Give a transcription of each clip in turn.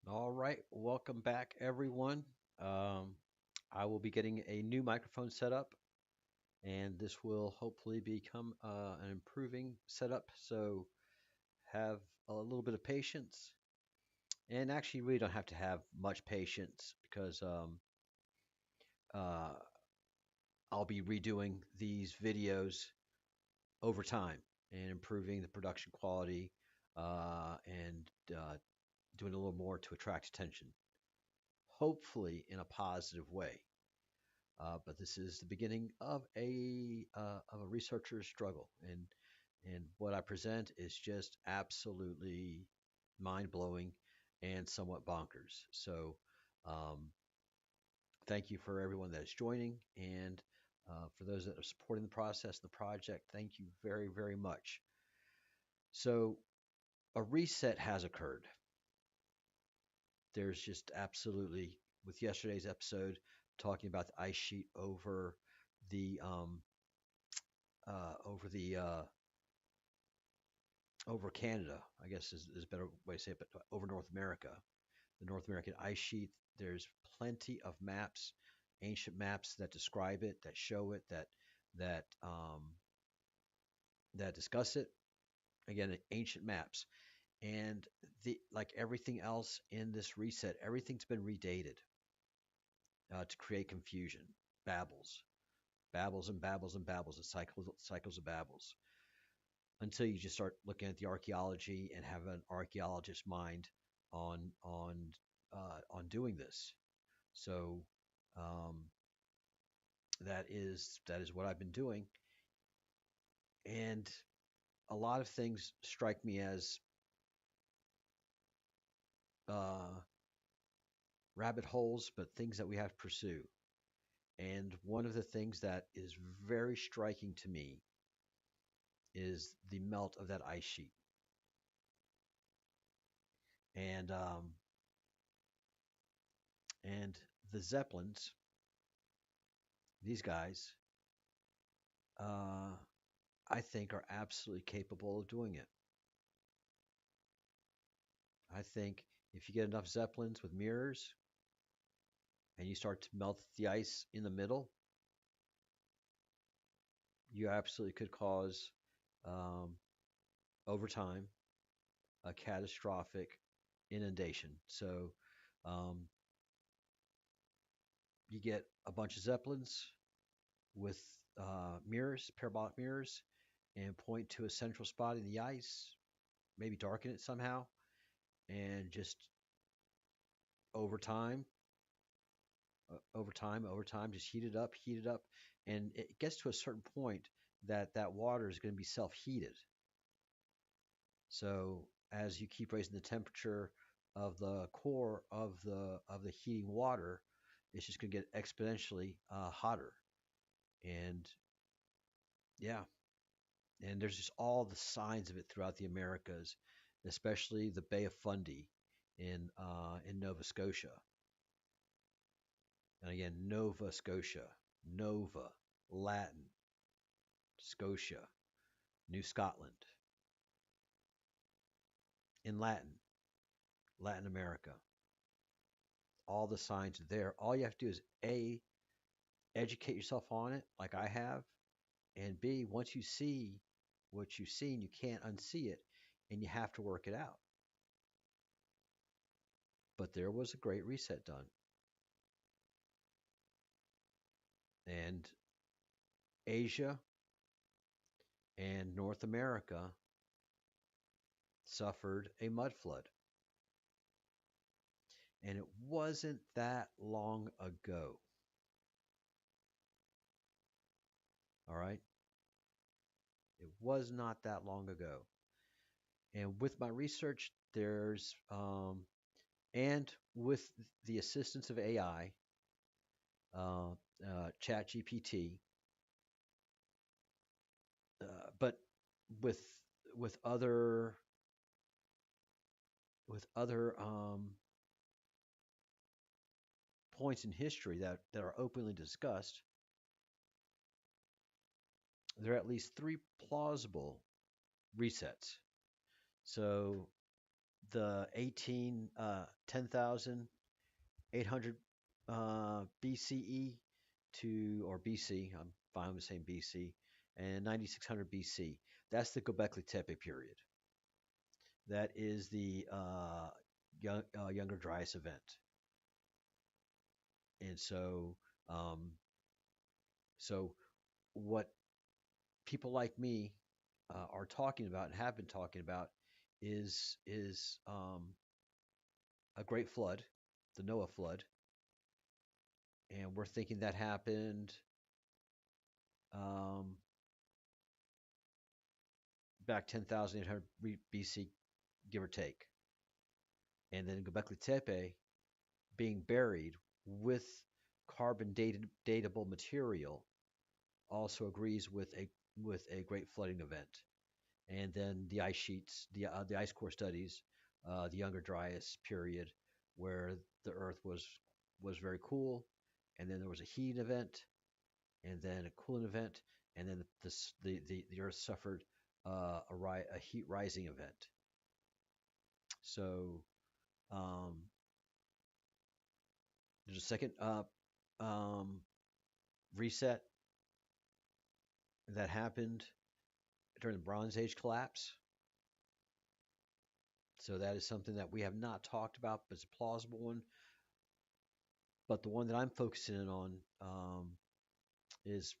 All right, welcome back, everyone. Um, I will be getting a new microphone set up, and this will hopefully become an improving setup. So have a little bit of patience, and actually, really don't have to have much patience because uh, I'll be redoing these videos over time and improving the production quality and doing a little more to attract attention, hopefully in a positive way. But this is the beginning of a researcher's struggle, and what I present is just absolutely mind blowing and somewhat bonkers. So, um, thank you for everyone that is joining, and for those that are supporting the process and the project, thank you very, very much. So, a reset has occurred. There's just absolutely, with yesterday's episode, talking about the ice sheet the um, over the over Canada, I guess is a better way to say it, but over North America, the North American ice sheet. There's plenty of maps, ancient maps that describe it, that show it, that that discuss it. Again, ancient maps, and the like everything else in this reset, everything's been redated to create confusion, babbles, babbles and babbles and babbles, and cycles of babbles, until you just start looking at the archaeology and have an archaeologist mind on doing this. So um, that is what I've been doing, and a lot of things strike me as uh, rabbit holes, but things that we have to pursue. And one of the things that is very striking to me is the melt of that ice sheet, and and the zeppelins. These guys, uh, I think, are absolutely capable of doing it. I think if you get enough zeppelins with mirrors and you start to melt the ice in the middle, you absolutely could cause, um, over time, a catastrophic inundation. So um, you get a bunch of zeppelins with mirrors, parabolic mirrors, and point to a central spot in the ice, maybe darken it somehow, and just over time, over time, just heat it up, and it gets to a certain point that that water is going to be self-heated. So as you keep raising the temperature of the core of the heating water, it's just going to get exponentially hotter. And yeah, and there's just all the signs of it throughout the Americas, especially the Bay of Fundy in Nova Scotia. And again, Nova Scotia, Nova, Latin, Scotia, New Scotland, in Latin America. All the signs are there. All you have to do is A, educate yourself on it, like I have, and B, once you see what you've seen, you can't unsee it, and you have to work it out. But there was a great reset done, and Asia and North America suffered a mud flood, and it wasn't that long ago. All right, it was not that long ago. And with my research, and with the assistance of AI, uh, Chat GPT, but with with other with other points in history that are openly discussed, there are at least three plausible resets. So the 10,800 BCE to, or BC, I'm fine with saying BC, and 9600 BC. That's the Göbekli Tepe period. That is the Younger Dryas event. And um, so what people like me are talking about and have been talking about is a great flood, the Noah flood, and we're thinking that happened um, back 10,800 BC, give or take. And then Göbekli Tepe being buried with carbon datable material also agrees with a great flooding event. And then the ice sheets, the ice core studies, the Younger Dryas period, where the Earth was very cool, and then there was a heat event, and then a cooling event, and then the Earth suffered a heat rising event. So um, there's a second um, reset that happened during the Bronze Age collapse. So that is something that we have not talked about, but it's a plausible one. But the one that I'm focusing in on is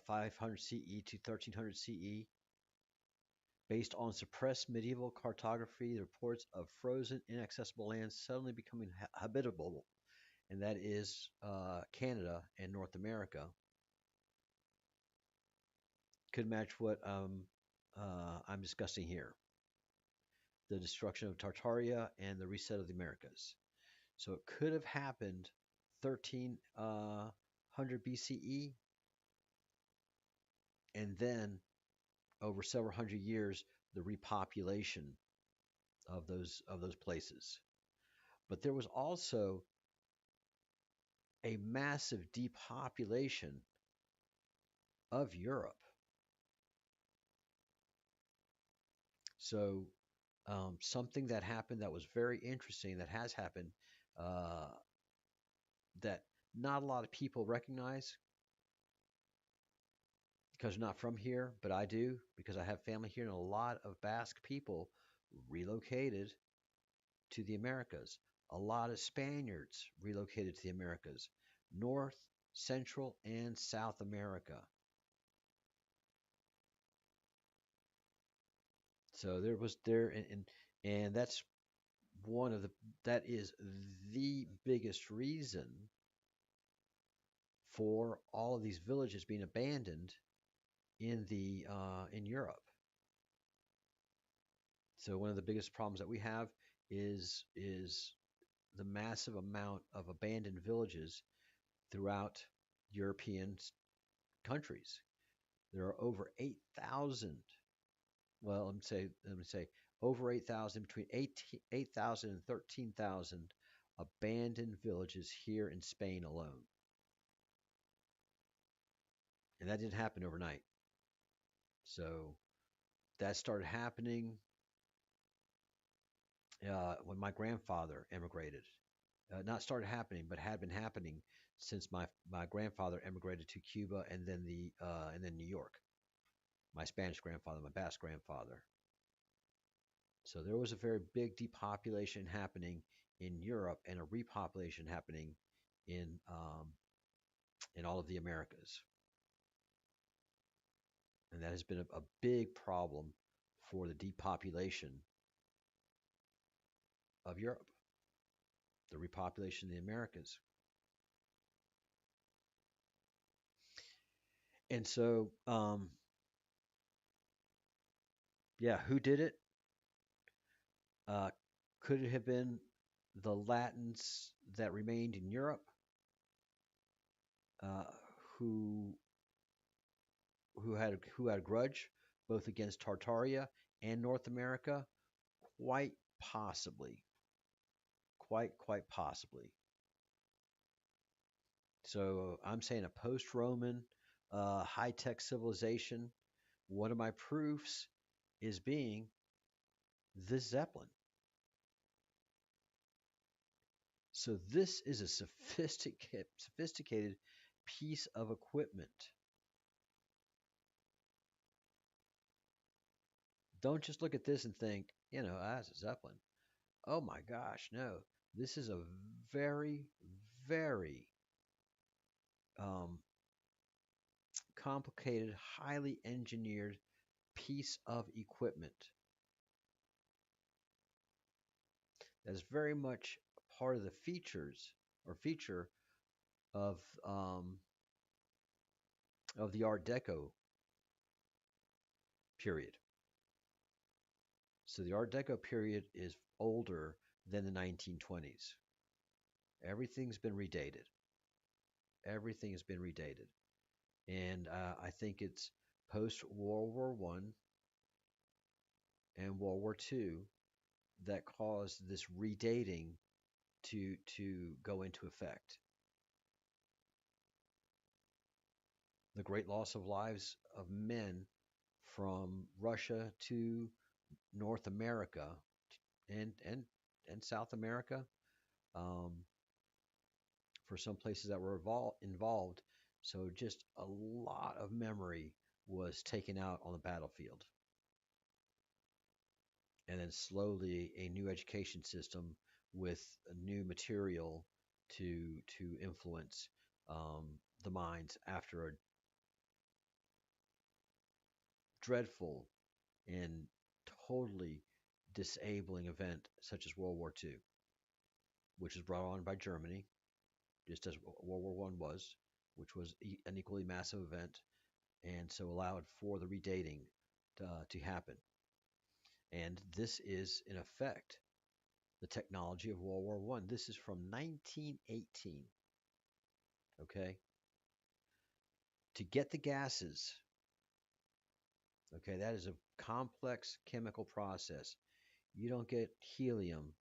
500 CE to 1300 CE. Based on suppressed medieval cartography, the reports of frozen, inaccessible lands suddenly becoming habitable, and that is Canada and North America, could match what I'm discussing here, the destruction of Tartaria and the reset of the Americas. So it could have happened 1300 BCE, and then over several hundred years, the repopulation of those places. But there was also a massive depopulation of Europe. So something that happened that was very interesting that has happened uh, that not a lot of people recognize because they're not from here, but I do because I have family here, and a lot of Basque people relocated to the Americas. A lot of Spaniards relocated to the Americas, North, Central, and South America. So there was there, and that's one of the that is the biggest reason for all of these villages being abandoned in Europe. So one of the biggest problems that we have is the massive amount of abandoned villages throughout European countries. There are over 8,000. Well, let me say over 8,000, between 8,000 and 13,000 abandoned villages here in Spain alone. And that didn't happen overnight. So that started happening when my grandfather emigrated. Not started happening, but had been happening since my grandfather emigrated to Cuba and then New York. My Spanish grandfather, my Basque grandfather. So there was a very big depopulation happening in Europe and a repopulation happening in um, in all of the Americas, and that has been a big problem for the depopulation of Europe, the repopulation of the Americas. And so, yeah, who did it? Uh, could it have been the Latins that remained in Europe uh, who who had a grudge both against Tartaria and North America? Quite possibly, quite possibly. So I'm saying a post-Roman high-tech civilization. One of my proofs is being this Zeppelin. So this is a sophisticated piece of equipment. Don't just look at this and think, it's a Zeppelin. Oh my gosh, no. This is a very, very um, complicated, highly engineered piece of equipment that is very much part of the feature of um, of the Art Deco period. So the Art Deco period is older than the 1920s. Everything's been redated. Everything has been redated, and I think it's post World War One and World War Two that caused this redating to go into effect. The great loss of lives of men from Russia to North America and South America, um, for some places that were involved. So just a lot of memory was taken out on the battlefield, and then slowly a new education system with a new material to influence the minds after a dreadful and totally disabling event such as World War II, which was brought on by Germany, just as World War One was, which was an equally massive event, and so allowed for the redating to happen. And this is, in effect, the technology of World War One. This is from 1918. Okay, to get the gases. Okay, that is a complex chemical process. You don't get helium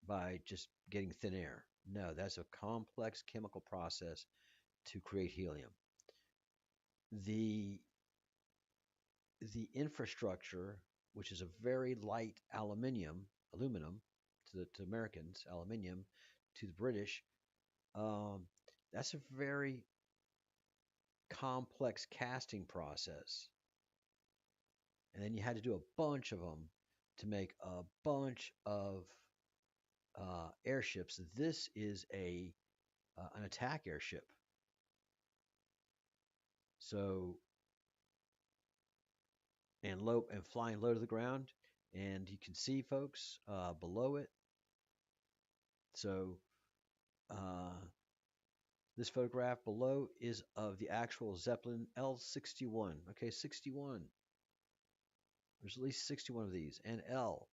by just getting thin air. No, that's a complex chemical process to create helium. The the infrastructure, which is a very light aluminum to Americans, aluminium to the British, um, that's a very complex casting process. And then you had to do a bunch of them to make a bunch of airships. This is a an attack airship. So and flying low to the ground, and you can see folks below it. So uh, this photograph below is of the actual Zeppelin L-61. Okay, 61. There's at least 61 of these, and L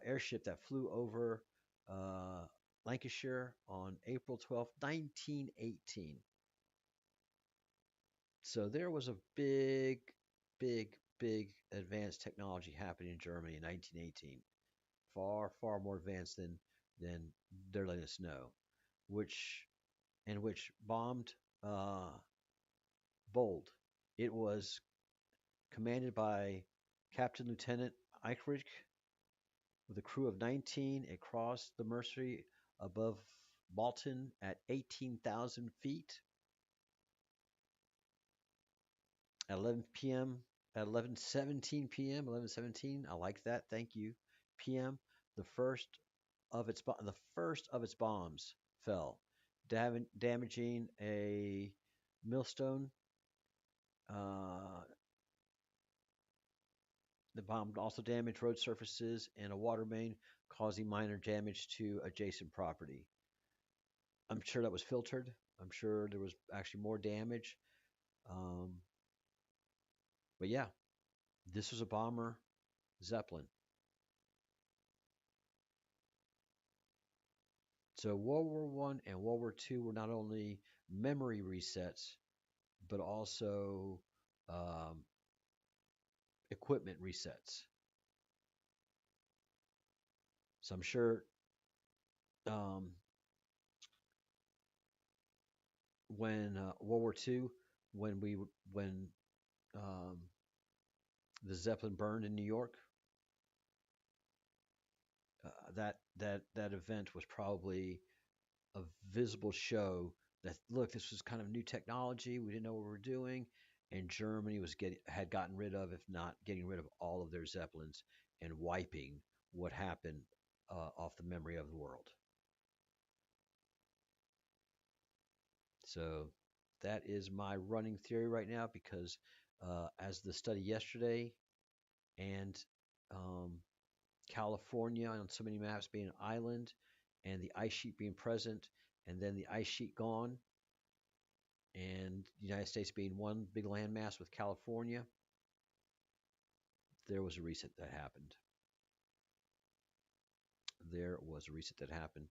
airship that flew over uh, Lancashire on April 12th, 1918. So there was a big, big, big advanced technology happening in Germany in 1918. Far, far more advanced than they're letting us know, which which bombed uh, Bold. It was commanded by Captain Lieutenant Eichreich with a crew of 19. It crossed the Mersey above Malton at 18,000 feet at 11 p.m. At 11:17 p.m. 11:17. I like that. Thank you. P.m. The first of its bombs fell, damaging a millstone. Uh, the bomb also damaged road surfaces and a water main, causing minor damage to adjacent property. I'm sure that was filtered. I'm sure there was actually more damage. Um, but yeah, this was a bomber Zeppelin. So World War One and World War Two were not only memory resets, but also um, equipment resets. So I'm sure um, when World War Two, when um, the Zeppelin burned in New York, that event was probably a visible show that look, this was kind of new technology. We didn't know what we were doing, and Germany was getting had gotten rid of, if not getting rid of, all of their zeppelins and wiping what happened off the memory of the world. So that is my running theory right now because as the study yesterday and um, California on so many maps being an island and the ice sheet being present and then the ice sheet gone and the United States being one big landmass with California, there was a reset that happened. There was a reset that happened.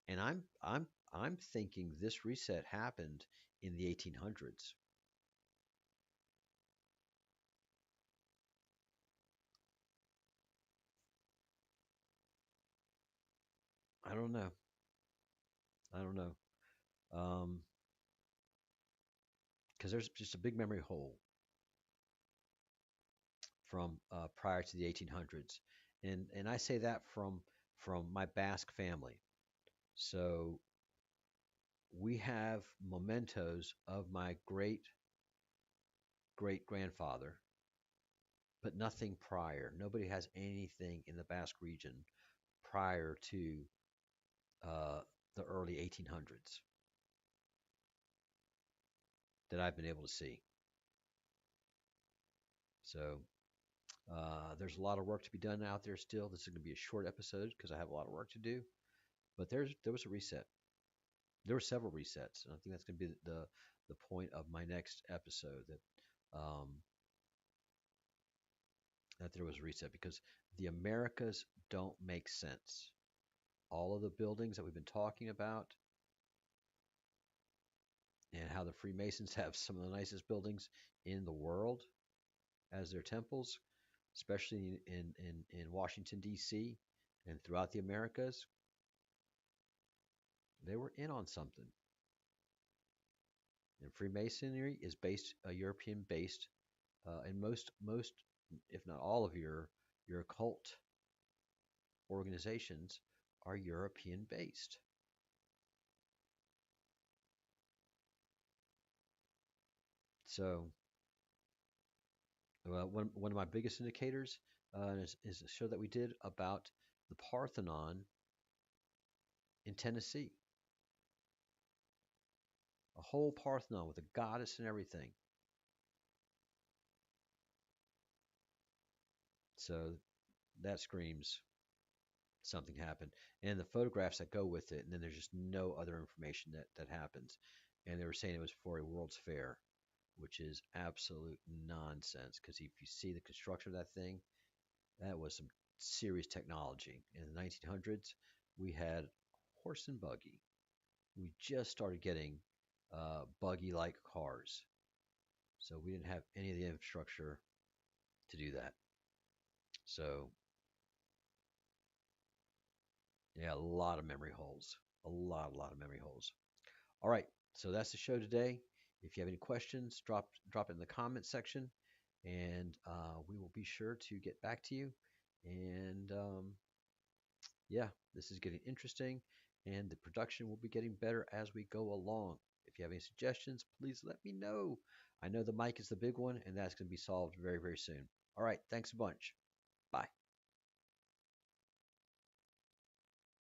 And I'm thinking this reset happened in the 1800s. I don't know. I don't know. Um, because there's just a big memory hole from prior to the 1800s, and I say that from my Basque family. So we have mementos of my great great grandfather, but nothing prior. Nobody has anything in the Basque region prior to uh, the early 1800s that I've been able to see. So there's a lot of work to be done out there still. This is going to be a short episode because I have a lot of work to do. But there was a reset. There were several resets, and I think that's going to be the point of my next episode that there was a reset because the Americas don't make sense. All of the buildings that we've been talking about and how the Freemasons have some of the nicest buildings in the world as their temples, especially in Washington, D.C. and throughout the Americas, they were in on something. And Freemasonry is based European based, and most, if not all of your occult organizations are European based. So one of my biggest indicators is a show that we did about the Parthenon in Tennessee. A whole Parthenon with a goddess and everything. So that screams something happened. And the photographs that go with it, and then there's just no other information that happens. And they were saying it was for a World's Fair, which is absolute nonsense. Because if you see the construction of that thing, that was some serious technology. In the 1900s, we had horse and buggy. We just started getting buggy-like cars, so we didn't have any of the infrastructure to do that. So yeah, a lot of memory holes, a lot of memory holes. All right, so that's the show today. If you have any questions, drop it in the comment section, and we will be sure to get back to you. And yeah, this is getting interesting, and the production will be getting better as we go along. If you have any suggestions, please let me know. I know the mic is the big one, and that's going to be solved very, very soon. All right, thanks a bunch.